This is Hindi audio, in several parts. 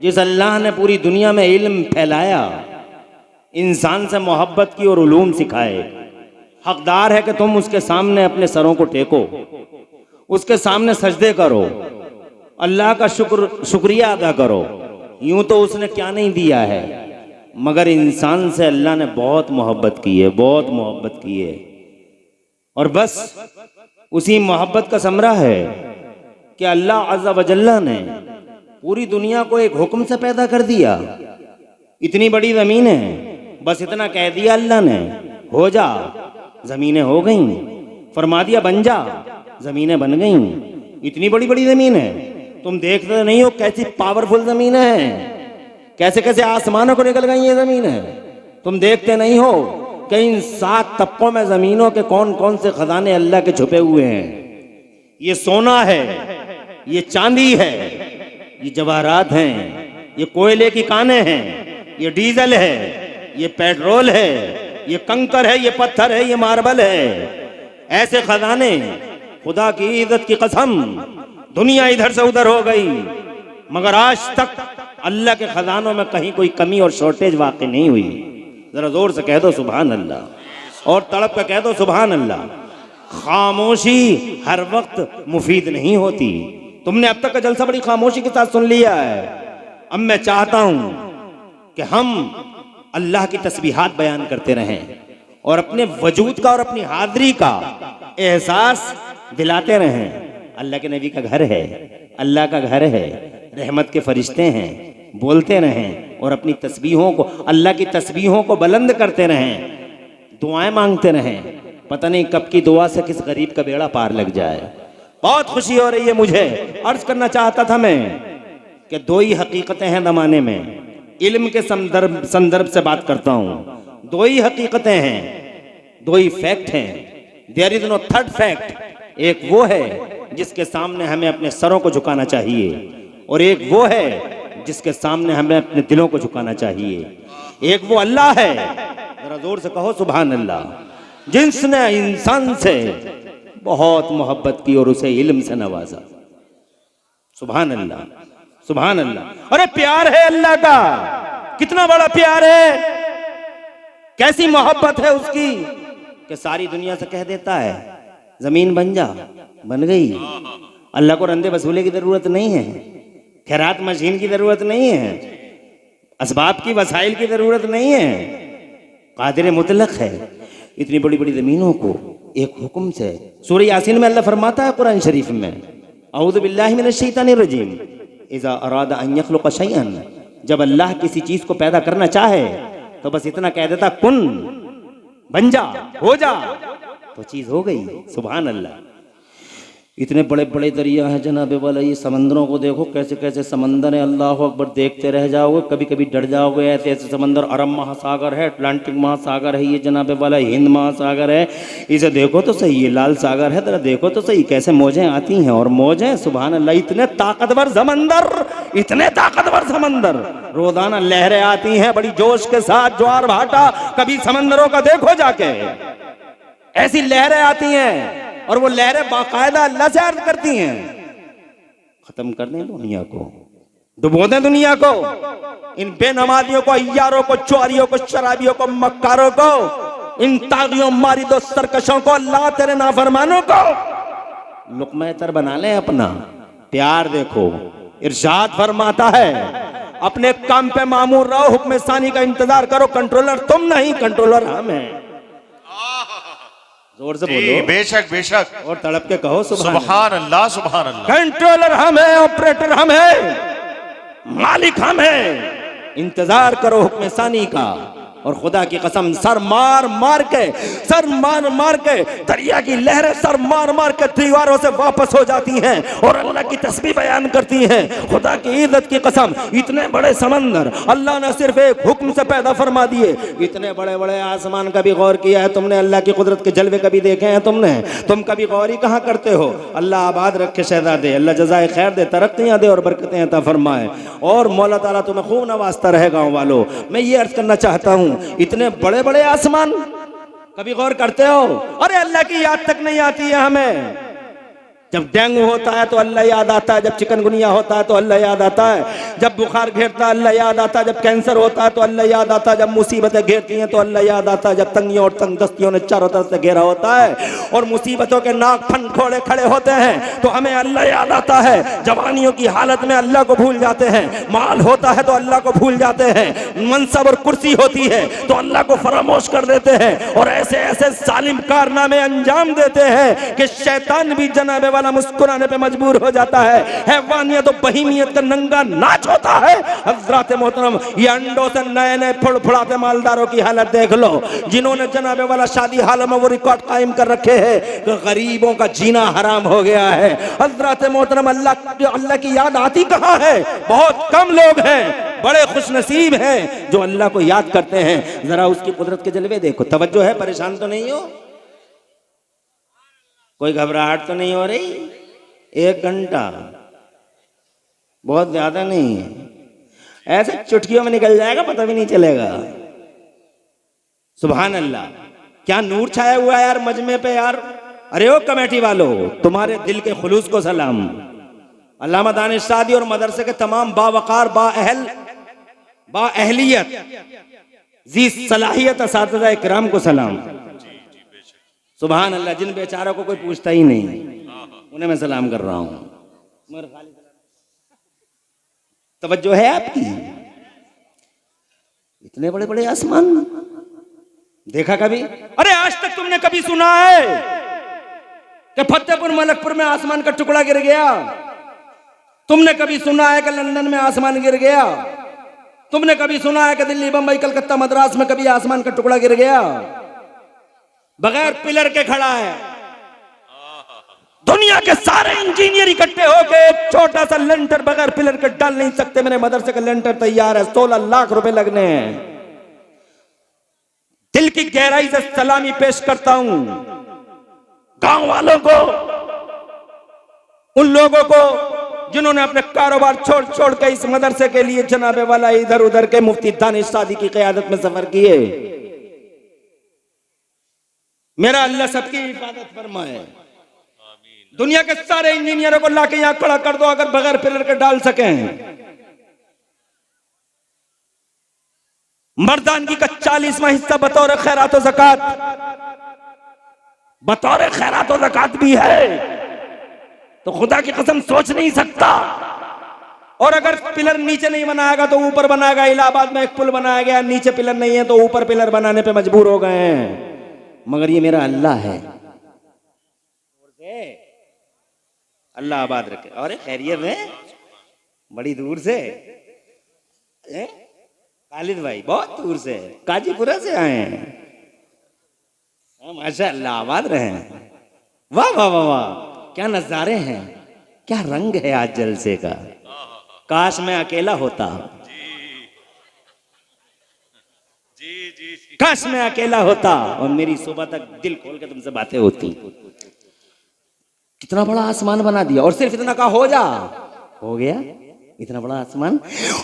जिस अल्लाह ने पूरी दुनिया में इल्म फैलाया, इंसान से मोहब्बत की और उलूम सिखाए, हकदार है कि तुम उसके सामने अपने सरों को टेको, उसके सामने सजदे करो, अल्लाह का शुक्रिया अदा करो। यूं तो उसने क्या नहीं दिया है, मगर इंसान से अल्लाह ने बहुत मोहब्बत की है, बहुत मोहब्बत की है। और बस उसी मोहब्बत का समरा है कि अल्लाह अज़्ज़ा व जल्ला ने पूरी दुनिया को एक हुक्म से पैदा कर दिया। इतनी बड़ी ज़मीन है, बस इतना कह दिया अल्लाह ने, हो जा, ज़मीनें हो गईं। फरमा दिया बन जा, ज़मीनें बन गईं। इतनी बड़ी बड़ी ज़मीन है, तुम देखते नहीं हो कैसी पावरफुल ज़मीन है, कैसे कैसे आसमानों को निकल गई ये ज़मीन है। तुम देखते नहीं हो कि इन 7 तबकों में ज़मीनों के कौन कौन से खजाने अल्लाह के छुपे हुए हैं। ये सोना है, ये चांदी है, ये जवाहरात हैं, ये कोयले की कानें हैं, ये डीजल है, ये पेट्रोल है, ये कंकर है, ये पत्थर है, ये मार्बल है। ऐसे खजाने, खुदा की इज्जत की कसम, दुनिया इधर से उधर हो गई, मगर आज तक अल्लाह के खजानों में कहीं कोई कमी और शॉर्टेज वाक़ई नहीं हुई। जरा जोर से कह दो सुभान अल्लाह, और तड़प कर कह दो सुभान अल्लाह। खामोशी हर वक्त मुफीद नहीं होती। तुमने अब तक का जलसा बड़ी खामोशी के साथ सुन लिया है। अब मैं चाहता हूं कि हम अल्लाह की तस्बीहात बयान करते रहें और अपने वजूद का और अपनी हाज़री का एहसास दिलाते रहें। अल्लाह के नबी का घर है, अल्लाह का घर है, रहमत के फरिश्ते हैं। बोलते रहें और अपनी तस्बीहों को, अल्लाह की तस्बीहों को बुलंद करते रहें, दुआएं मांगते रहें। पता नहीं कब की दुआ से किस गरीब का बेड़ा पार लग जाए। बहुत खुशी हो रही है मुझे। अर्ज करना चाहता था मैं कि 2 ही हकीकतें हैं ज़माने में। इल्म के संदर्भ से बात करता हूँ। 2 ही हकीकतें हैं, 2 ही फैक्ट हैं। There is no third fact. एक वो है जिसके सामने हमें अपने सरों को झुकाना चाहिए, और एक वो है जिसके सामने हमें अपने दिलों को झुकाना चाहिए। एक वो अल्लाह है, जरा जोर से कहो सुभान अल्लाह, जिसने इंसान से बहुत मोहब्बत की और उसे इल्म से नवाजा। सुभान अल्लाह, सुभान अल्लाह। अरे प्यार है अल्लाह का, कितना बड़ा प्यार है, कैसी मोहब्बत है उसकी कि सारी दुनिया से कह देता है जमीन बन जा, बन गई। अल्लाह को रंदे वसूले की जरूरत नहीं है, खैरात मशीन की जरूरत नहीं है, असबाब की वसाइल की जरूरत नहीं है, कादिर मुतलक है। इतनी बड़ी बड़ी जमीनों को एक हुक्म से, सूरह यासीन में अल्लाह फरमाता है कुरान शरीफ में, औज़ु बिल्लाहि मिनश शैतानिर रजीम, इज़ा अरादा अन यख़्लुक़ शैअन, जब अल्लाह किसी चीज को पैदा करना चाहे तो बस इतना कह देता कुन, बन जा, हो जा, तो चीज हो गई। सुभान अल्लाह। इतने बड़े बड़े दरिया हैं जनाबे वाला, ये समंदरों को देखो कैसे कैसे समंदर है, अल्लाह अकबर, देखते रह जाओगे, कभी कभी डर जाओगे। ऐसे ऐसे समंदर, अरब महासागर है, अटलांटिक महासागर है ये जनाबे वाला, हिंद महासागर है, इसे देखो तो सही, ये लाल सागर है, जरा देखो तो सही कैसे मौजें आती हैं और मौजें। सुभान अल्लाह। इतने ताकतवर समंदर, इतने ताकतवर समंदर, रोजाना लहरें आती हैं बड़ी जोश के साथ, ज्वार भाटा। कभी समंदरों का देखो जाके, ऐसी लहरें आती हैं और वो लहरें बाकायदा अल्लाह से अर्ज करती हैं, खत्म कर दें दुनिया को, डुबो दें दुनिया को, इन बेनमाजियों को, अय्यारों को, चोरियों को, शराबियों को, मक्कारों को, इन तागियों, मारिदों, सरकशों को, अल्लाह तेरे नाफरमानों को लुक़्मा तर बना लें अपना। प्यार देखो, इरशाद फरमाता है अपने काम पे मामूर रहो, हुक्म सानी का इंतजार करो, कंट्रोलर तुम नहीं, कंट्रोलर हम हैं। जोर से बोलो बेशक बेशक, और तड़प के कहो सुभान अल्लाह, सुभान अल्लाह। कंट्रोलर हम है, ऑपरेटर हम है, मालिक हम है। इंतजार करो हुक्म सानी का, और खुदा की कसम सर मार मार के दरिया की लहरें सर मार मार के दीवारों से वापस हो जाती हैं और अल्लाह की तस्बीह बयान करती हैं। खुदा की इज्जत की कसम, इतने बड़े समंदर अल्लाह ने सिर्फ एक हुक्म से पैदा फरमा दिए। इतने बड़े बड़े आसमान कभी गौर किया है तुमने? अल्लाह की कुदरत के जलवे कभी देखे हैं तुमने? तुम कभी गौर ही कहाँ करते हो? अल्लाह आबाद रखे शहजादे, अल्लाह जज़ाए खैर दे, तरक्कियाँ दे और बरकतें अता फरमाए, और मौला ताला तुम्हें खूब नवाजता रहे। गाँव वालों, मैं ये अर्ज करना चाहता हूँ, इतने बड़े बड़े आसमान कभी गौर करते हो? अरे अल्लाह की याद तक नहीं आती है हमें। जब डेंगू होता है तो अल्लाह याद आता है, जब चिकनगुनिया होता है तो अल्लाह याद आता है, जब बुखार घेरता है अल्लाह याद आता है, जब कैंसर होता है तो अल्लाह याद आता है, जब मुसीबतें घेरती हैं तो अल्लाह याद आता है, जब तंगियों और तंगदस्तियों ने चारों तरफ से घेरा होता है और मुसीबतों के नाक फन खोड़े खड़े होते हैं तो हमें अल्लाह याद आता है। जवानियों की हालत में अल्लाह को भूल जाते हैं, माल होता है तो अल्लाह को भूल जाते हैं, मनसब और कुर्सी होती है तो अल्लाह को फरामोश कर देते हैं और ऐसे ऐसे जालिम कारनामे अंजाम देते हैं कि शैतान भी जनाबे वाला मुस्कुराने पे मजबूर हो जाता है। हैवानियत और बहीमियत का नंगा नाच होता है। हज़रात मोहतरम, ये अंडों से नए नए फुड़फुड़ाते मालदारों की हालत देख लो, जिन्होंने जनाबे वाला शादी हाल में वो रिकॉर्ड कायम कर रखे हैं कि गरीबों का जीना हराम हो गया है। हज़रात मोहतरम, अल्लाह की याद आती कहाँ है? बहुत कम लोग हैं, बड़े खुशनसीब हैं जो अल्लाह को याद करते हैं। जरा उसकी कुदरत के जलवे देखो। तवज्जो है? परेशान तो नहीं हो? कोई घबराहट तो नहीं हो रही? 1 घंटा बहुत ज्यादा नहीं है, ऐसे चुटकियों में निकल जाएगा, पता भी नहीं चलेगा। सुभान अल्लाह, क्या नूर छाया हुआ है यार मजमे पे यार। अरे ओ कमेटी वालों, तुम्हारे दिल के खुलूस को सलाम। अल्लामा दानिश सादी और मदरसे के तमाम बावकार बाअहलियत जी सलाहियत असातिज़ा इकराम को सलाम। सुभान अल्लाह, जिन बेचारों को कोई पूछता ही नहीं उन्हें मैं सलाम कर रहा हूं। तवज्जो है आपकी? इतने बड़े बड़े आसमान देखा कभी? अरे आज तक तुमने कभी सुना है कि फतेहपुर मलकपुर में आसमान का टुकड़ा गिर गया? तुमने कभी सुना है कि लंदन में आसमान गिर गया? तुमने कभी सुना है कि दिल्ली, बंबई, कलकत्ता, मद्रास में कभी आसमान का टुकड़ा गिर गया? बगैर पिलर के खड़ा है। दुनिया के सारे इंजीनियर इकट्ठे होकर एक छोटा सा लेंटर बगैर पिलर के डाल नहीं सकते। मेरे मदरसे का लेंटर तैयार है, 16 लाख रुपए लगने हैं। दिल की गहराई से सलामी पेश करता हूं गांव वालों को, उन लोगों को जिन्होंने अपने कारोबार छोड़ छोड़ के इस मदरसे के लिए जनाबे वाला इधर उधर के मुफ्ती दानिश सादी की क़यादत में सफर किए। मेरा अल्लाह सबकी हिफाजत फरमाए। दुनिया के सारे इंजीनियरों को लाके यहां खड़ा कर दो अगर बगैर पिलर के डाल सकें। मर्दानगी का 40वां हिस्सा बतौर खैरात और ज़कात, बतौर खैरात और ज़कात भी है तो खुदा की कसम सोच नहीं सकता। और अगर पिलर नीचे नहीं बनाएगा तो ऊपर बनाएगा। इलाहाबाद में एक पुल बनाया गया, नीचे पिलर नहीं है तो ऊपर पिलर बनाने पे मजबूर हो गए हैं। मगर ये मेरा अल्लाह है, अल्लाह आबाद रखे। और खैरियत है? बड़ी दूर से खालिद भाई बहुत दूर से काजीपुरा से आए हैं। माशाअल्लाह, आबाद रहे। वाह वाह वाह वाह, क्या नजारे हैं, क्या रंग है आज जलसे का। काश मैं अकेला होता, काश मैं अकेला होता और मेरी सुबह तक दिल खोल के तुमसे बातें होती। कितना बड़ा आसमान बना दिया और सिर्फ इतना का हो गया इतना बड़ा आसमान।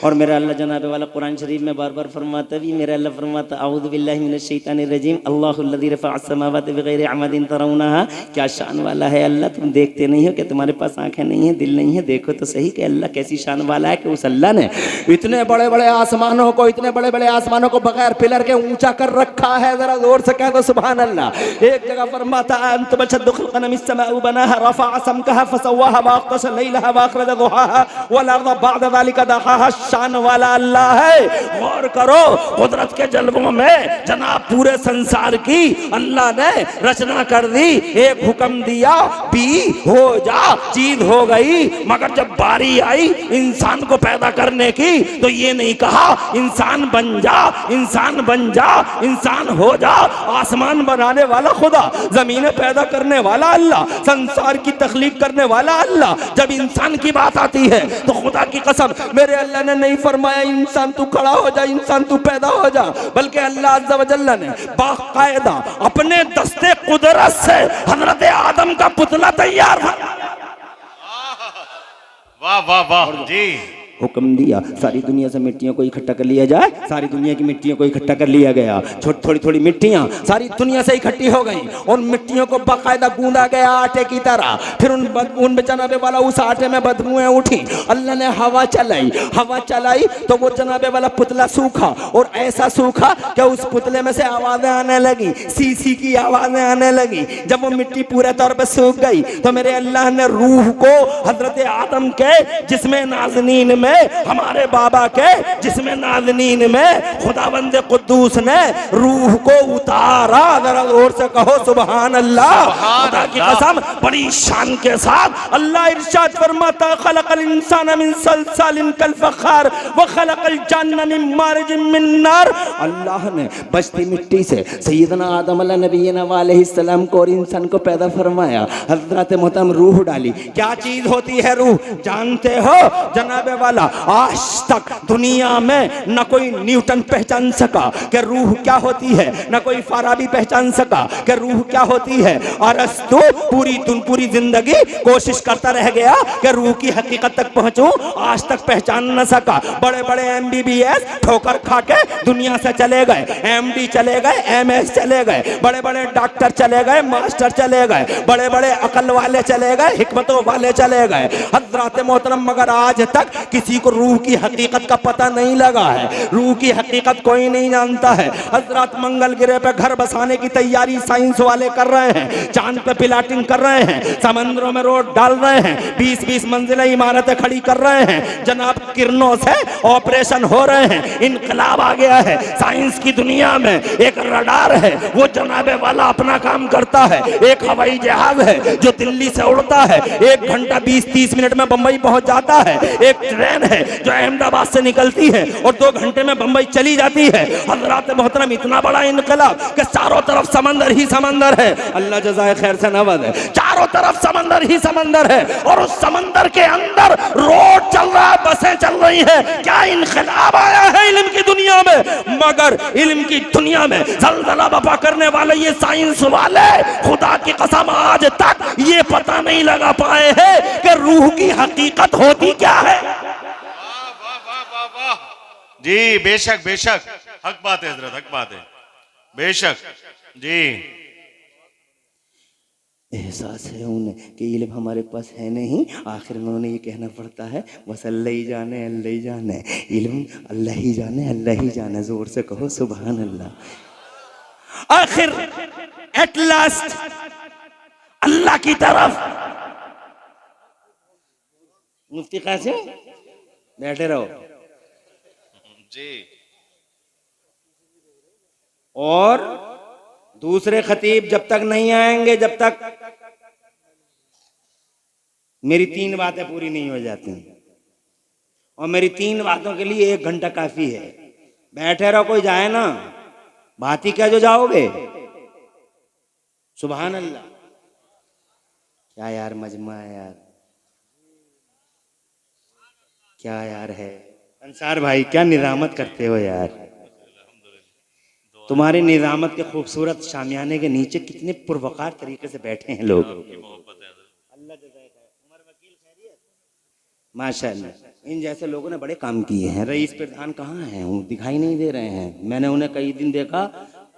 और मेरा अल्लाह जनाबे वाला कुरान शरीफ में बार बार फरमाता भी, मेरा अल्लाह फरमाता औज़ु बिल्लाहि मिनश शैतानिर रजीम, अल्लाहुल्लज़ी रफ़अस समावाति बिग़ैरि अमदिन तरौनहा। क्या शान वाला है अल्लाह, तुम देखते नहीं हो कि तुम्हारे पास आंखें नहीं है, दिल नहीं है? देखो तो सही कि अल्लाह कैसी शान वाला है कि उस अल्लाह ने इतने बड़े बड़े आसमानों को, इतने बड़े बड़े आसमानों को बगैर पिलर के ऊंचा कर रखा है। जरा जोर से कह दो सुभान अल्लाह। एक जगह फरमाता अंतुम अशद्दु ख़ल्क़न मिस्समाउ बनाहा रफ़अ समकहा फसव्वाहा वअग़तश लैलहा वअख़रज दुहाहा वल अर्ज़ बाद ज़ालिका दहाहा। शान वाला अल्लाह है। गौर करो कुदरत के जलवों में जनाब पूरे संसार की अल्लाह ने रचना कर दी। एक हुक्म दिया, पी हो जा, चीज हो गई। मगर जब बारी आई इंसान को पैदा करने की तो ये नहीं कहा इंसान बन जा, इंसान बन जा, इंसान हो जा। आसमान बनाने वाला खुदा, जमीनें पैदा करने वाला अल्लाह, संसार की तख्लीक करने वाला अल्लाह। जब इंसान की बात आती है तो खुदा की कसम मेरे अल्लाह ने नहीं फरमाया इंसान तू खड़ा हो जा, इंसान तू पैदा हो जा, बल्कि अल्लाह अज़्ज़ा व जल्ला ने बाकायदा अपने दस्ते कुदरत से हजरत आदम का पुतला तैयार। वाह वाह वाह जी। हुक्म दिया सारी दुनिया से मिट्टियों को इकट्ठा कर लिया जाए। सारी दुनिया की मिट्टियों को इकट्ठा कर लिया गया। थोड़ी थोड़ी मिट्टियां सारी दुनिया से इकट्ठी हो गई। उन मिट्टियों को बाकायदा गूंदा गया आटे की तरह। फिर उन जनाबे वाला उस आटे में बदबूएं उठी। अल्लाह ने हवा चलाई तो वो जनाबे वाला पुतला सूखा, और ऐसा सूखा कि उस पुतले में से आवाजें आने लगी, सी की आवाजें आने लगी। जब वो मिट्टी पूरे तौर पे सूख गई तो मेरे अल्लाह ने रूह को हजरत आदम के जिसमें नाज़नीन में, हमारे बाबा के जिसमें नाज़नीन में खुदावंद कुद्दूस ने रूह को उतारा। जरा जोर से कहो सुभान अल्लाह। खुदा की कसम बड़ी शान के साथ अल्लाह इरशाद फरमाता खलकल इंसान मिन सलसालिन कल फखार व खलकल जन्न मिन मारिज मिन नार। अल्लाह ने बचती मिट्टी से सैयदना आदम अलैहि सलाम को और इंसान को पैदा फरमाया। हजरत मोहतरम रूह डाली। क्या चीज होती है रूह जानते हो जनाबे वाला? आज तक दुनिया में न कोई न्यूटन पहचान सका कि रूह क्या होती है, न कोई फाराबी पहचान सका कि रूह क्या होती है। अरस्तु पूरी जिंदगी कोशिश करता रह गया कि रूह की हकीकत तक पहुंचूं, आज तक पहचान न सका। बड़े बड़े MBBS ठोकर खा के दुनिया से चले गए, MD चले गए, MS चले गए, बड़े बड़े डॉक्टर चले गए, मास्टर चले गए, बड़े बड़े अकल वाले चले गए, हिकमतों वाले चले गए हजरत मोहतरम, मगर आज तक किसी को रूह की हकीकत का पता नहीं लगा है। रूह की हकीकत कोई नहीं जानता है। हजरत मंगल ग्रह पे घर बसाने की तैयारी साइंस वाले कर रहे हैं, चांद पे पिलाटिंग कर रहे हैं, समंदरों में रोड डाल रहे हैं, 20-20 मंजिलें इमारतें खड़ी कर रहे हैं। जनाब किरणों से ऑपरेशन हो रहे हैं। इनकलाब आ गया है साइंस की दुनिया में। एक रडार है वो जनाबे वाला अपना काम करता है। एक हवाई जहाज है जो दिल्ली से उड़ता है, 1 घंटा 20-30 मिनट में बंबई पहुंच जाता है। एक ट्रेन है जो अहमदाबाद से निकलती है और 2 घंटे में बंबई चली जाती है। हजरत मोहतरम इतना बड़ा इनकलाब कि चारों तरफ समंदर ही समंदर है। अल्लाह जज़ाए खैर से नवाज़े। चारों तरफ समंदर ही समंदर है और उस समंदर के अंदर रोड चल रहा है, बसें चल रही है। क्या इनकलाब आया है इल्म की दुनिया में। मगर इल्म की दुनिया में जलजला बपा करने वाले ये साइंस वाले खुदा की कसम आज तक ये पता नहीं लगा पाए हैं कि रूह की हकीकत होती क्या है। जी बेशक बेशक, हक बात है हजरत, हक बात है, बेशक जी। एहसास है उन्हें कि इल्म हमारे पास है नहीं, आखिर में उन्हें ये कहना पड़ता है बस अल्लाह ही जाने, अल्लाह ही जाने, इल्म अल्लाह ही जाने, अल्लाह ही जाने। जोर से कहो सुभान अल्लाह। आखिर एट लास्ट अल्लाह की तरफ। मुफ्ती कासिम बैठे रहो जी। और दूसरे खतीब जब तक नहीं आएंगे, जब तक मेरी 3 बातें पूरी नहीं हो जाती। और मेरी 3 बातों के लिए 1 घंटा काफी है। बैठे रहो, कोई जाए ना, बात ही क्या जो जाओगे। सुभान अल्लाह। क्या यार मजमा है यार, क्या यार है। अंसार भाई क्या निजामत करते हो यार। तुम्हारे निजामत के खूबसूरत शामियाने के नीचे कितने पुरवकार तरीके से बैठे हैं लोग। माशाअल्लाह इन जैसे लोगों ने बड़े काम किए हैं। रईस प्रधान कहाँ हैं? वो दिखाई नहीं दे रहे हैं। मैंने उन्हें कई दिन देखा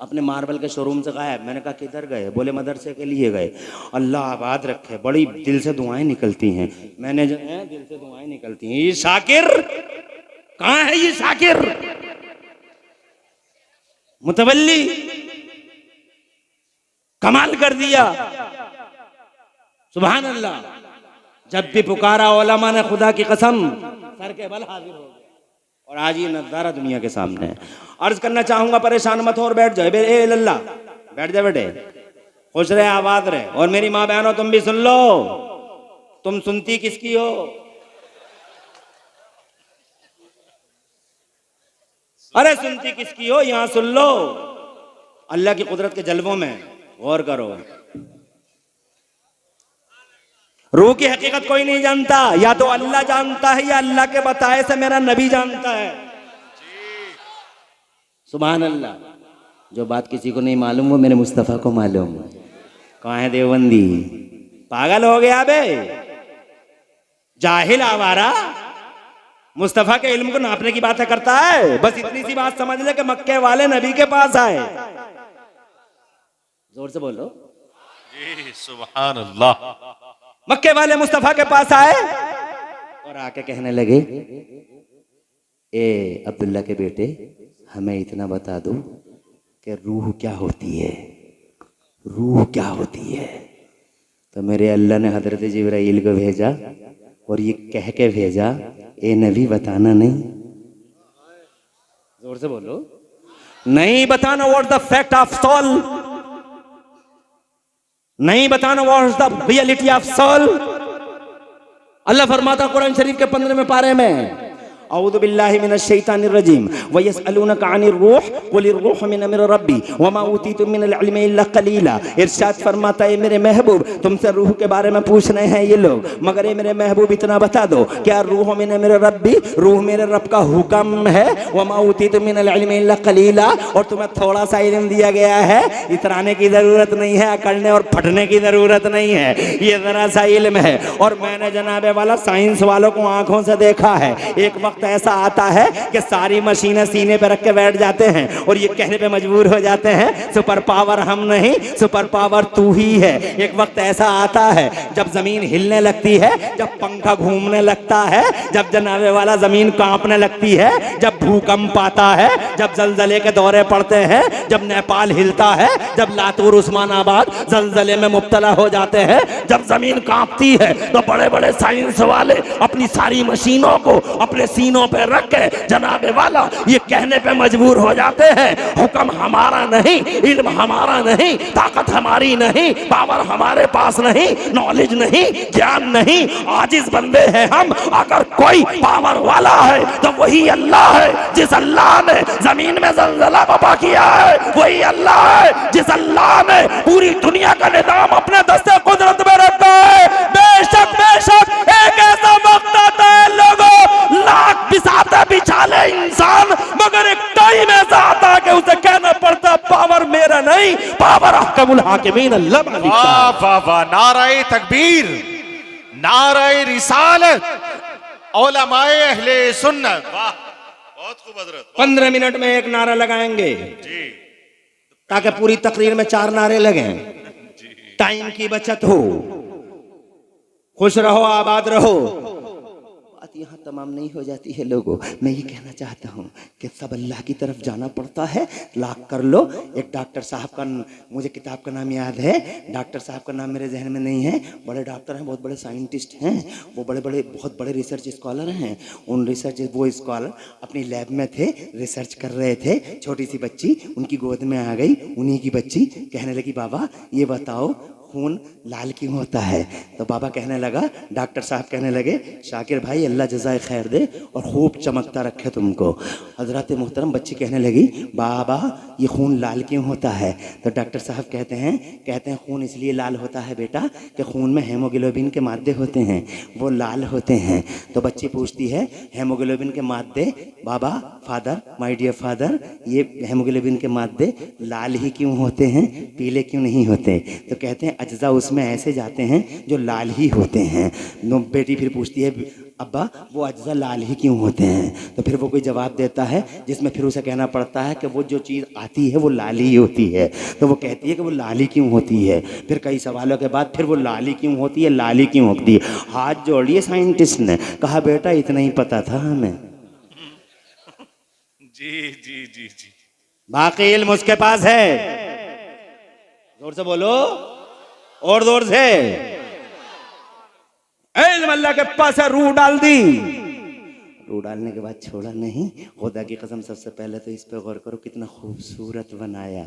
अपने मार्बल के शोरूम से गायब। मैंने कहा किधर गए? बोले मदरसे के लिए गए। अल्लाह आबाद रखे, बड़ी दिल से दुआएं निकलती हैं। मैंने जो है दिल से दुआएं निकलती हैं। ये शाकिर कहाँ है? ये शाकिर मुतवल्ली कमाल कर दिया। सुभान अल्लाह। जब भी पुकारा उलमा ने खुदा की कसम सर के बल हाजिर हो गए। और आज ये नजारा दुनिया के सामने है। अर्ज करना चाहूंगा, परेशान मत हो और बैठ जाए। ए लल्ला बैठ जा बेटे, खुश रहे, आबाद रहे। और मेरी माँ बहनों तुम भी सुन लो। तुम सुनती किसकी हो? अरे सुनती किसकी हो? यहां सुन लो। अल्लाह की कुदरत के जलवों में गौर करो। रूह की हकीकत कोई नहीं जानता, या तो अल्लाह जानता है या अल्लाह के बताए से मेरा नबी जानता है। सुभान अल्लाह। जो बात किसी को नहीं मालूम वो मेरे मुस्तफ़ा को मालूम। कहाँ है देवबंदी? पागल हो गया बे, जाहिल आवारा। मुस्तफा के इल्म को नापने की बातें करता है। बस इतनी सी बात समझ ले कि मक्के वाले नबी के पास आए, जोर से बोलो जी सुभान अल्लाह। मक्के वाले मुस्तफा के पास आए और आके कहने लगे, ए अब्दुल्ला के बेटे, हमें इतना बता दो कि रूह क्या होती है, रूह क्या होती है। तो मेरे अल्लाह ने हजरत जिब्राइल को भेजा और ये कह के भेजा, ए नबी बताना नहीं, जोर से बोलो, नहीं बताना what the fact of soul, नहीं बताना what the reality of soul. Allah फरमाता कुरान शरीफ के 15वें पारे में, औज़ु बिल्लाहि मिनश शैतानिर रजीम व यसअलूनका अनिर रूह कुलिर रूह मिन अम्रि रब्बी व मा ऊतीतुम मिनल इल्मि इल्ला कलीला। इरशाद फरमाता है मेरे महबूब, तुमसे रूह के बारे में पूछ रहे हैं ये लोग, मगर ये मेरे महबूब इतना बता दो, क्या रूह मिन अम्रि रब्बी, रूह मेरे रब का हुक्म है, व मा ऊतीतुम मिनल इल्मि इल्ला कलीला, और तुम्हें थोड़ा सा इल्म दिया गया है, इतराने की जरूरत नहीं है, अकड़ने और फटने की जरूरत नहीं है, ये जरा सा इल्म है। और मैंने जनाबे वाला साइंस वालों को आंखों से देखा है, एक वक्त ऐसा आता है कि सारी मशीनें सीने पे रख के बैठ जाते हैं और ये कहने पे मजबूर हो जाते हैं, सुपर पावर हम नहीं, सुपर पावर तू ही है। एक वक्त ऐसा आता है जब जमीन हिलने लगती है, जब पंखा घूमने लगता है, जब जनाबे वाला जमीन कांपने लगती है, जब भूकंप आता है, जब जलजले के दौरे पड़ते हैं, जब नेपाल हिलता है, जब लातूर उस्मानाबाद जलजले में मुब्तला हो जाते हैं, जब जमीन कांपती है, तो बड़े बड़े साइंस वाले अपनी सारी मशीनों को अपने सीनों पे रख के जनाबे वाला ये कहने पे मजबूर हो जाते हैं, हुक्म हमारा नहीं, इल्म हमारा नहीं, ताकत हमारी नहीं, पावर हमारे पास नहीं, नॉलेज नहीं, ज्ञान नहीं, आजिज बंदे हैं हम। अगर कोई पावर वाला है तो वही अल्लाह है। जिस अल्लाह ने जमीन में जलजला बपा किया है वही अल्लाह है। जिस अल्लाह ने पूरी दुनिया का निजाम अपने दस्ते कुदरत में रखा है, बेशक बेशक एक ऐसा वक्त आता है लोगों, लाख बिसाते बिछा ले इंसान, मगर एक टाइम ऐसा आता है कि उसे कहना पड़ता पावर मेरा नहीं, पावर अहकमुल हाकिमीन अल्लाह मालिक का। वाह वाह वाह, नाराए तकबीर, नाराए रिसालत, उलमाए अहले सुन्नत, वाह बहुत खूब हजरत। 15 मिनट में एक नारा लगाएंगे जी ताकि पूरी तकरीर में 4 नारे लगे, टाइम की बचत हो, खुश रहो, आबाद रहो। बात यहाँ तमाम नहीं हो जाती है लोगों, मैं ये कहना चाहता हूँ कि सब अल्लाह की तरफ जाना पड़ता है, लाख कर लो। एक डॉक्टर साहब का, मुझे किताब का नाम याद है, डॉक्टर साहब का नाम मेरे जहन में नहीं है, बड़े डॉक्टर हैं, बहुत बड़े साइंटिस्ट हैं, वो बड़े बड़े बहुत बड़े रिसर्च स्कॉलर हैं। उन रिसर्च, वो स्कॉलर अपनी लैब में थे, रिसर्च कर रहे थे, छोटी सी बच्ची उनकी गोद में आ गई, उन्हीं की बच्ची कहने लगी, बाबा ये बताओ खून लाल क्यों होता है। तो बाबा कहने लगा, डॉक्टर साहब कहने लगे, शाकिर भाई अल्लाह जज़ाए खैर दे और खूब चमकता रखे तुमको। हजरत मोहतरम बच्ची कहने लगी, बाबा ये खून लाल क्यों होता है। तो डॉक्टर साहब कहते हैं खून इसलिए लाल होता है बेटा कि खून में हेमोग्लोबिन के मादे होते हैं, वो लाल होते हैं। तो बच्ची पूछती है, हेमोग्लोबिन के मादे, बाबा फादर, माय डियर फादर, ये हेमोग्लोबिन के मादे लाल ही क्यों होते हैं, पीले क्यों नहीं होते। तो कहते हैं अज्जा उसमें ऐसे जाते हैं जो लाल ही होते हैं। बेटी फिर पूछती है, अब्बा वो अज्जा लाल ही क्यों होते हैं। तो फिर वो कोई जवाब देता है जिसमें फिर उसे कहना पड़ता है कि वो जो चीज़ आती है वो लाल ही होती है। तो वो कहती है कि वो लाल ही क्यों होती है। फिर कई सवालों के बाद फिर वो लाल ही क्यों होती है, लाल ही क्यों होती है। हाथ जोड़िए साइंटिस्ट ने कहा, बेटा इतना ही पता था हमें। जी जी जी जी, बाकी इल्म उसके पास है। जोर से बोलो और जोर से, इल्म अल्लाह के पास है। रूह डाल दी, रूह डालने के बाद छोड़ा नहीं। खुदा की कसम सबसे पहले तो इस पे गौर करो, कितना खूबसूरत बनाया,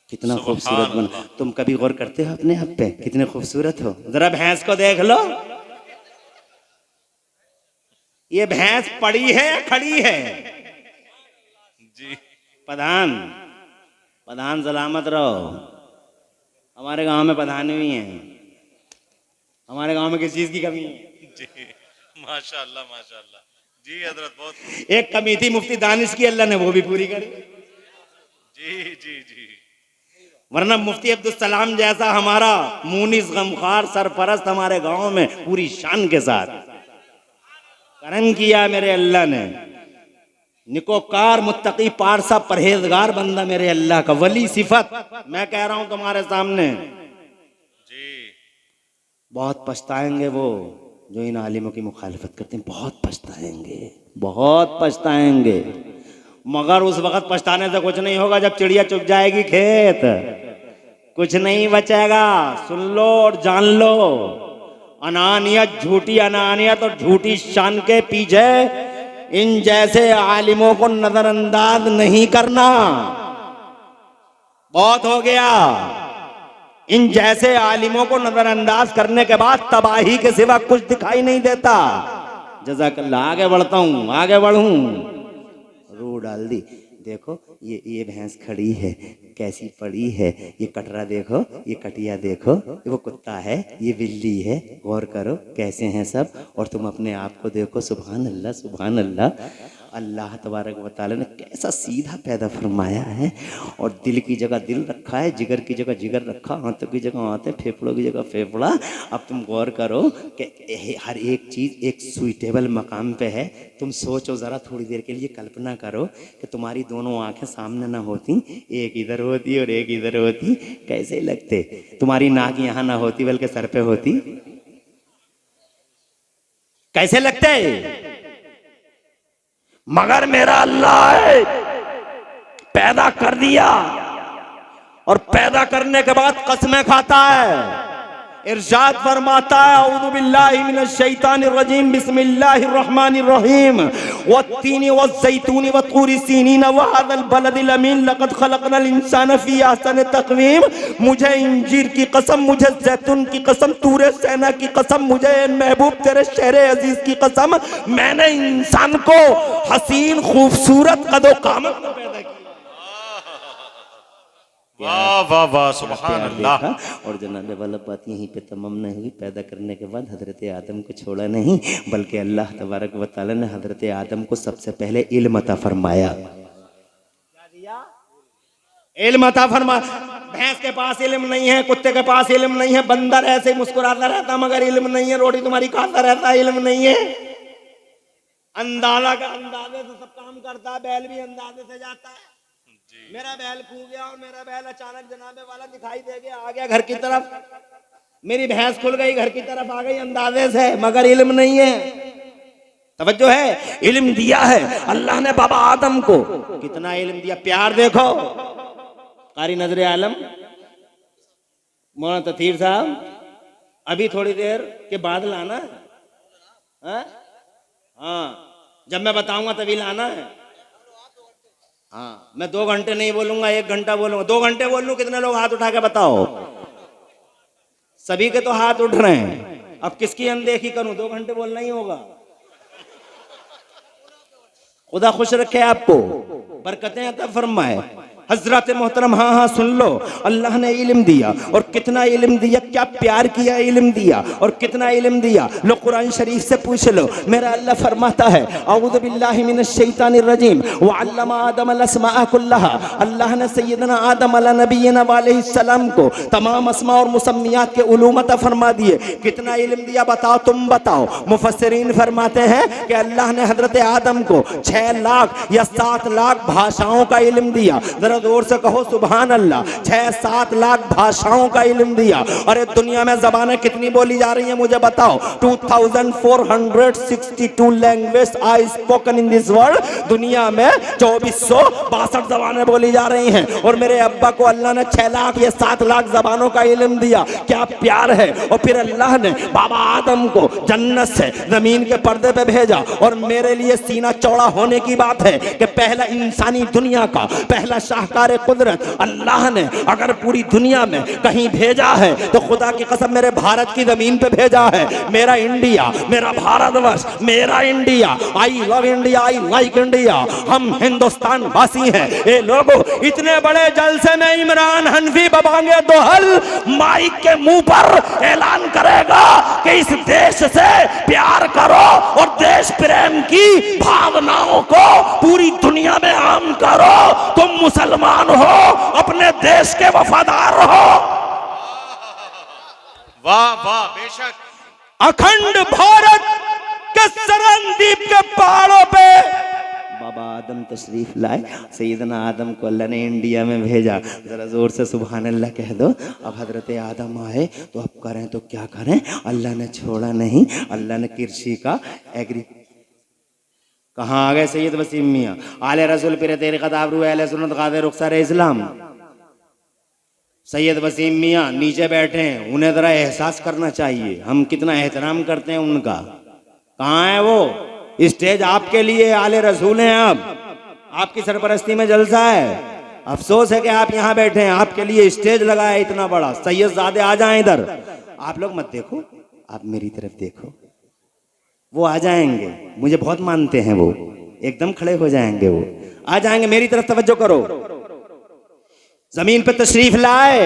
कितना खूबसूरत बना। तुम कभी गौर करते हो अपने आप पे कितने खूबसूरत हो। जरा भैंस को देख लो, ये भैंस पड़ी है या खड़ी है। जी प्रधान, प्रधान सलामत रहो। हमारे गांव में प्रधान भी हैं, हमारे गांव में किस चीज की कमी है। जी माशाअल्लाह माशाअल्लाह जी हजरत, बहुत। एक कमी थी मुफ्ती दानिश की, अल्लाह ने वो भी पूरी करी। जी जी जी, वरना मुफ्ती अब्दुल सलाम जैसा हमारा मुनीस गमखार सरपरस्त हमारे गांव में पूरी शान के साथ। करम किया मेरे अल्लाह ने। निकोकार, मुत्तकी, पारसा, परहेजगार बंदा मेरे अल्लाह का, वली सिफत मैं कह रहा हूं तुम्हारे सामने। जी बहुत पछताएंगे वो जो इन आलिमों की मुखालिफत करते हैं, बहुत पछताएंगे, बहुत पछताएंगे। मगर उस वक्त पछताने से कुछ नहीं होगा जब चिड़िया चुग जाएगी खेत, कुछ नहीं बचेगा। सुन लो और जान लो, अनानियत, झूठी अनानियत और झूठी शान के पीछे इन जैसे आलिमों को नजरअंदाज नहीं करना। बहुत हो गया। इन जैसे आलिमों को नजरअंदाज करने के बाद तबाही के सिवा कुछ दिखाई नहीं देता। जज़ाकल्लाह। आगे बढ़ता हूं, आगे बढ़ूं। रू डाल दी। देखो ये भैंस खड़ी है, कैसी पड़ी है, ये कटरा देखो, ये कटिया देखो, वो कुत्ता है, ये बिल्ली है, गौर करो कैसे हैं सब। और तुम अपने आप को देखो, सुभान अल्लाह, सुभान अल्लाह। अल्लाह तबारक व तआला ने कैसा सीधा पैदा फरमाया है, और दिल की जगह दिल रखा है, जिगर की जगह जिगर रखा, आंतों की जगह आंतें, फेफड़ों की जगह फेफड़ा। अब तुम गौर करो कि हर एक चीज़ एक सुइटेबल मकाम पे है। तुम सोचो ज़रा, थोड़ी देर के लिए कल्पना करो कि तुम्हारी दोनों आंखें सामने ना होती, एक इधर होती और एक इधर होती, कैसे लगते? तुम्हारी नाक यहाँ ना होती बल्कि सर पे होती, कैसे लगते? मगर मेरा अल्लाह है, पैदा कर दिया और पैदा करने के बाद कसमें खाता है। इरशाद फरमाता है, औज़ु बिल्लाहि मिनश शैतानिर रजीम, बिस्मिल्लाहिर रहमानिर रहीम, वत्तीनी वज़्ज़ैतूनी वतूरि सीनीन वहज़ल बलदिल अमीन, लक़द खलक़नल इंसाना फ़ी अहसनि तक़वीम। मुझे इंजीर की कसम, मुझे जैतून की कसम, तूरे सैना की कसम, मुझे महबूब तेरे शहरे अजीज की कसम, मैंने इंसान को हसीन खूबसूरत कदो कामत में पैदा किया। वाह वाह वाह, सुभान अल्लाह। और जनाब वाला बात यहीं पे तमाम नहीं हुई। पैदा करने के बाद हजरत आदम को छोड़ा नहीं, बल्कि अल्लाह तबारक व तआला ने हजरत आदम को सबसे पहले इल्म अता फरमाया। क्या दिया? इल्म अता फरमाया। भैंस के पास इल्म नहीं है, कुत्ते के पास इल्म नहीं है, बंदर ऐसे मुस्कुराता रहता मगर इल्म नहीं है, रोटी तुम्हारी खाता रहता इल्म नहीं है। अंदाजा का अंदाजे से सब काम करता है, बैल भी अंदाजे से जाता है। मेरा बैल खो गया और मेरा बैल अचानक जनाबे वाला दिखाई दे गया, आ गया घर की तरफ। मेरी भैंस खुल गई, घर की तरफ आ गई अंदाजे से, मगर इल्म नहीं है। तवज्जो है, इल्म दिया है अल्लाह ने बाबा आदम को। कितना इल्म दिया, प्यार देखो। कारी नजर आलम मौलाना तथीर साहब, अभी थोड़ी देर के बाद लाना है। हाँ, जब मैं बताऊंगा तभी लाना है। हाँ, मैं 2 घंटे नहीं बोलूंगा, 1 घंटा बोलूंगा। 2 घंटे बोल लूं, कितने लोग हाथ उठा के बताओ? सभी के तो हाथ उठ रहे हैं, अब किसकी अनदेखी करूं? 2 घंटे बोलना ही होगा। खुदा खुश रखे आपको, बरकतें अता फरमाए। हजरत मोहतरम, हाँ हाँ सुन लो, अल्लाह ने इल्म दिया, और कितना इल्म दिया, क्या प्यार किया इल्म दिया, और कितना इल्म दिया। लो कुरान शरीफ से पूछ लो। मेरा अल्लाह फरमाता है, औज़ु बिल्लाहि मिनश शैतानिर रजीम, व अल्लमा आदम अल अस्माअ कुल्लहा। अल्लाह ने सैयदना आदम अला नबीना अलैहिस्सलाम को तमाम अस्मा और मुसम्मियात के उलूम अता फरमा दिए। कितना इल्म दिया बताओ, तुम बताओ। मुफस्सिरीन फरमाते हैं कि अल्लाह ने हजरत आदम को 6 लाख या 7 लाख भाषाओं का इल्म दिया। जरा जोर से कहो सुभान अल्लाह। 6-7 लाख भाषाओं का इल्म दिया। अरे दुनिया में जबानें कितनी बोली जा रही हैं मुझे बताओ? 2462 language I spoken in this world. दुनिया में 2462 जबानें बोली जा रही हैं, और मेरे अब्बा को अल्लाह ने 6 लाख या 7 लाख जबानों का इल्म दिया। क्या प्यार है। और फिर अल्लाह ने बाबा आदम को जन्नत से जमीन के पर्दे पे भेजा, और मेरे लिए सीना चौड़ा होने की बात है कि पहला इंसानी दुनिया का पहला शाहकार कुदरत अल्लाह ने अगर पूरी दुनिया में कहीं भेजा है तो खुदा की कसम मेरे भारत की जमीन पे भेजा है। मेरा इंडिया, मेरा भारतवर्ष, मेरा India. I love India, I like India. हम हिंदुस्तान वासी हैं। ये लोगों, इतने बड़े जलसे में इमरान हनफी बबांगे दोहल माइक के मुंह पर ऐलान करेगा कि इस देश से प्यार करो और देश प्रेम की भावनाओं को पूरी दुनिया में आम करो। तुम मुसलमान हो, अपने देश के वफादार रहो। वाह वाह, बेशक। अखंड भारत कि सरनदीप के पहाड़ों पे बाबा आदम तशरीफ लाए। सैयदना आदम को अल्लाह ने इंडिया में भेजा। ज़रा ज़ोर से सुभान अल्लाह कह दो। अब हज़रत आदम आए तो अब करें तो क्या करें, अल्लाह ने छोड़ा नहीं। अल्लाह ने कृषि का एग्री कहाँ आ गए सैयद वसीम मियाँ, आले रसूल पीर तरीक़त आबरू अहले सुन्नत ग़ाज़ी रुख़सार इस्लाम। सैयद वसीम मियाँ नीचे बैठे हैं, उन्हें ज़रा एहसास करना चाहिए हम कितना एहतराम करते हैं उनका। कहाँ है वो? स्टेज आपके लिए आले रसूल हैं, आपकी सरपरस्ती में जलसा है। अफसोस है कि आप यहाँ बैठे हैं, आपके लिए स्टेज लगा है इतना बड़ा। सैयदजादे आ जाएं इधर। आप लोग मत देखो, आप मेरी तरफ देखो, वो आ जाएंगे। मुझे बहुत मानते हैं, वो एकदम खड़े हो जाएंगे, वो आ जाएंगे। मेरी तरफ तवज्जो करो। जमीन पे तशरीफ लाए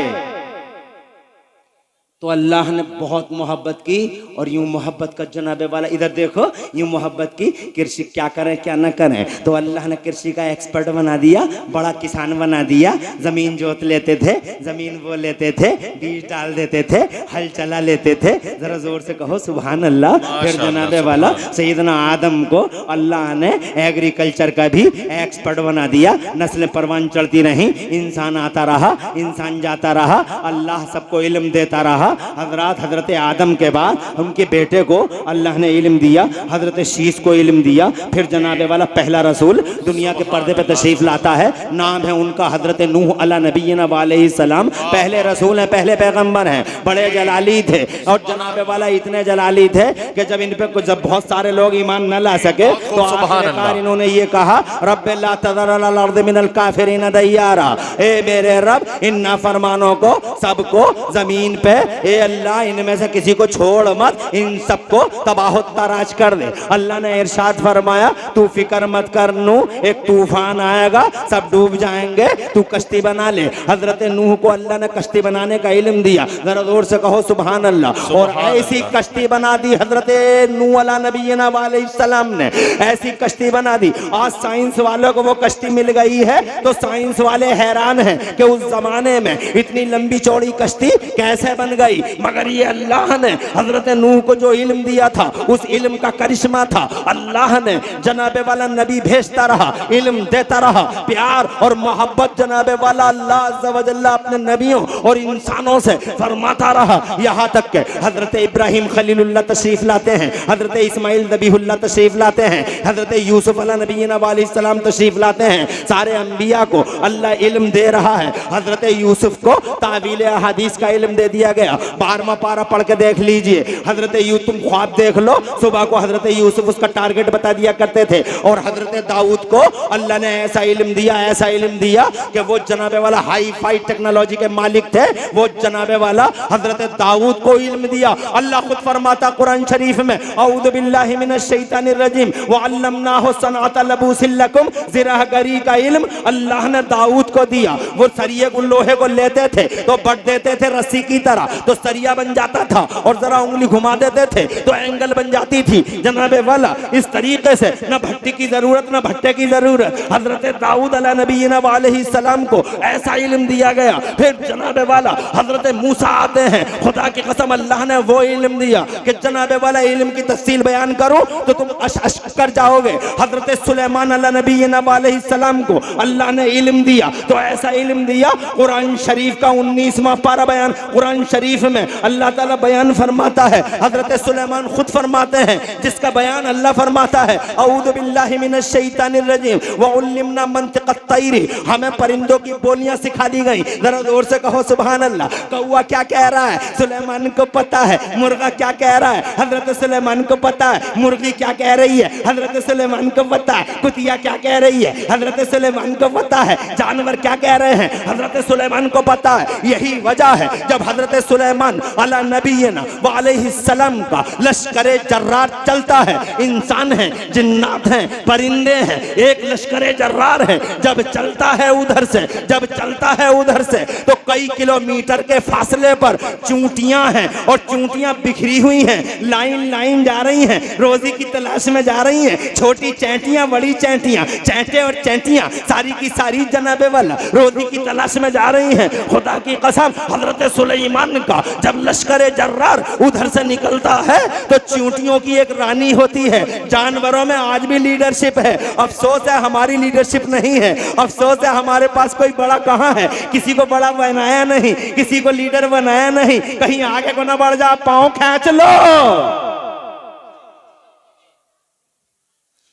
तो अल्लाह ने बहुत मोहब्बत की और यूं मोहब्बत का जनाबे वाला इधर देखो, यूं मोहब्बत की कृषि क्या करें क्या ना करें तो अल्लाह ने कृषि का एक्सपर्ट बना दिया, बड़ा किसान बना दिया। जमीन जोत लेते थे, जमीन बो लेते थे, बीज डाल देते थे, हल चला लेते थे। जरा जोर से कहो सुभान अल्लाह। फिर जनाबे वाला सैयदना आदम को अल्लाह ने एग्रीकल्चर का भी एक्सपर्ट बना दिया। नस्लें परवान चढ़ती रहीं, इंसान आता रहा, इंसान जाता रहा, अल्लाह सबको इल्म देता रहा। हजरत आदम के बाद उनके बेटे को अल्लाह ने इल्म दिया, हजरत शीश को इल्म दिया। फिर जनाबे वाला पहला रसूल दुनिया के पर्दे पे तशरीफ लाता है, नाम है उनका हजरत नूह अला नबीना अलैहिस्सलाम। पहले रसूल हैं, पहले पैगंबर हैं, बड़े जलाली थे। और जनाबे वाला इतने जलाली थे कि जब इन पे जब बहुत सारे लोग ईमान न ला सके तो आखिरकार इन्होंने ये कहा रब्बे ला तज़र अलल अर्द मिनल काफिरीन दय्यारा, ए मेरे रब इन नाफरमानों को सबको जमीन पे ए अल्लाह इनमें से किसी को छोड़ मत, इन सबको तबाह तराश कर दे। अल्लाह ने इरशाद फरमाया तू फिक्र मत कर नू, एक तूफान आएगा सब डूब जाएंगे, तू कश्ती बना ले। हजरत नूह को अल्लाह ने कश्ती बनाने का इल्म दिया। जरा जोर से कहो सुभान अल्लाह। और ऐसी कश्ती बना दी हजरत नूह अला नबीना अलैहिस्सलाम ने, ऐसी कश्ती बना दी। आज साइंस वालों को वो कश्ती मिल गई है तो साइंस वाले हैरान हैं कि उस जमाने में इतनी लंबी चौड़ी कश्ती कैसे बन गई। मगर ये अल्लाह ने हजरत नूह को जो इल्म दिया था उस इल्म का करिश्मा था। अल्लाह ने जनाबे वाला नबी भेजता रहा, इल्म देता रहा, प्यार और मोहब्बत जनाबे वाला अल्लाह अज़्ज़ा व जल्ला अपने नबियों और इंसानों से फरमाता रहा। यहाँ तक के हजरत इब्राहिम खलीलुल्लाह तशरीफ लाते हैं, हजरत इस्माइल ज़बीहुल्लाह तशरीफ लाते हैं, हजरत यूसुफ अला नबीना अलैहिस्सलाम तशरीफ लाते हैं। सारे अंबिया को अल्लाह इल्म दे रहा है। हजरत यूसुफ को तावील अहादीस का इल्म दे दिया गया। 12वां पारा पढ़ के देख लीजिए। हजरत यूसुफ तुम ख्वाब देख लो, सुबह को हजरत यूसुफ उसका टारगेट बता दिया करते थे। और हजरत दाऊद को अल्लाह ने ऐसा इल्म दिया, ऐसा इल्म दिया कि वो जनाबे वाला हाई फाई टेक्नोलॉजी के मालिक थे। वो जनाबे वाला हजरत दाऊद को इल्म दिया। अल्लाह खुद फरमाता कुरान शरीफ में औज़ु बिल्लाहि मिनश शैतानिर रजीम व अल्लमनाहु सनअत लबूसिल लकुम, ज़रागरी का इल्म अल्लाह ने दाऊद को दिया। वो सरिये को लोहे को लेते थे तो बट देते थे रस्सी की तरह, तो सरिया बन जाता था। और जरा उंगली घुमा देते थे तो एंगल बन जाती थी। जनाबे वाला इस तरीके से न भट्टी की जरूरत न भट्टे की जरूरत। हजरत दाऊद अला नबीना अलैहिस्सलाम को ऐसा इल्म दिया गया। फिर जनाबे वाला हजरत मूसा आते हैं, खुदा की कसम अल्लाह ने वो इल्म दिया कि जनाबे वाला इल्म की तफसील बयान करो तो तुम अश कर जाओगे। हजरत सुलेमान अला नबीना अलैहिस्सलाम को अल्लाह ने इल्म दिया तो ऐसा इल्म दिया। कुरान शरीफ का 19वां पारा बयान कुरान शरीफ में अल्लाह ताला बयान फरमाता है। हजरत सुलेमान खुद फरमाते हैं, जिसका बयान अल्लाह फरमाता है औज़ु बिल्लाहि मिनश शैतानिर रजीम व उल्लिमना मंतिक़त तैरी, हमें परिंदों की बोलियां सिखा दी गई। जरा जोर से कहो सुभान अल्लाह। कौवा क्या कह रहा है सुलेमान को पता है, मुर्गा क्या कह रहा है हजरत सुलेमान को पता है, मुर्गी क्या कह रही है हजरत सुलेमान को पता है, कुतिया क्या कह रही है हजरत सुलेमान को पता है, जानवर क्या कह रहे हैं हजरत सुलेमान को पता है। यही वजह है जब हजरत सुलेमान अला नबीना व अलैहिस्सलाम का लश्करे जर्रार चलता है, इंसान है, जिन्नात हैं, परिंदे हैं, एक लश्करे जर्रार है। जब चलता है उधर से, जब चलता है उधर से तो कई किलोमीटर के फासले पर चूंटियां हैं और चूंटियां बिखरी हुई हैं, लाइन लाइन जा रही हैं, रोजी की तलाश में जा रही हैं। छोटी चैंटियां, बड़ी चैंटियां, चैंटे और चैंटियां सारी की सारी जनाबे वाला रोजी की तलाश में जा रही हैं। खुदा की कसम हजरत सुलेमान का होगा। जब लश्कर जर्रार उधर से निकलता है तो चींटियों की एक रानी होती है। जानवरों में आज भी लीडरशिप है। अफसोस है हमारी लीडरशिप नहीं है। अफसोस है हमारे पास कोई बड़ा कहाँ है। किसी को बड़ा बनाया नहीं, किसी को लीडर बनाया नहीं। कहीं आगे को ना बढ़ जा, पांव खींच लो।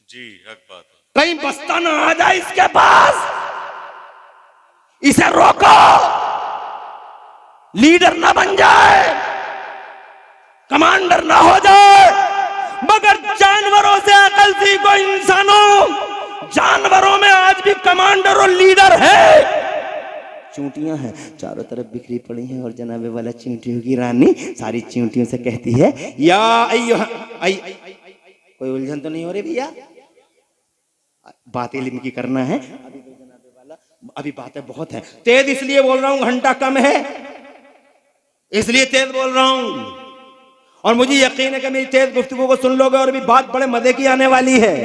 जी हक बात है। कहीं बस्ता ना आ जाए इसके पास, इसे रोको, लीडर ना बन जाए, कमांडर ना हो जाए। मगर जानवरों से अकल सीखो इंसानों, जानवरों में आज भी कमांडर और लीडर है। चींटियां हैं चारों तरफ बिखरी पड़ी हैं और जनाबे वाला चींटियों की रानी सारी चींटियों से कहती है, या कोई उलझन तो नहीं हो रही भैया? बात इल्म की करना है अभी तो जनाबे वाला, अभी बातें बहुत हैं। तेज इसलिए बोल रहा हूं, घंटा कम है इसलिए तेज बोल रहा हूं, और मुझे यकीन है कि मेरी तेज गुफ्तगू को सुन लोगे और भी बात बड़े मजे की आने वाली है।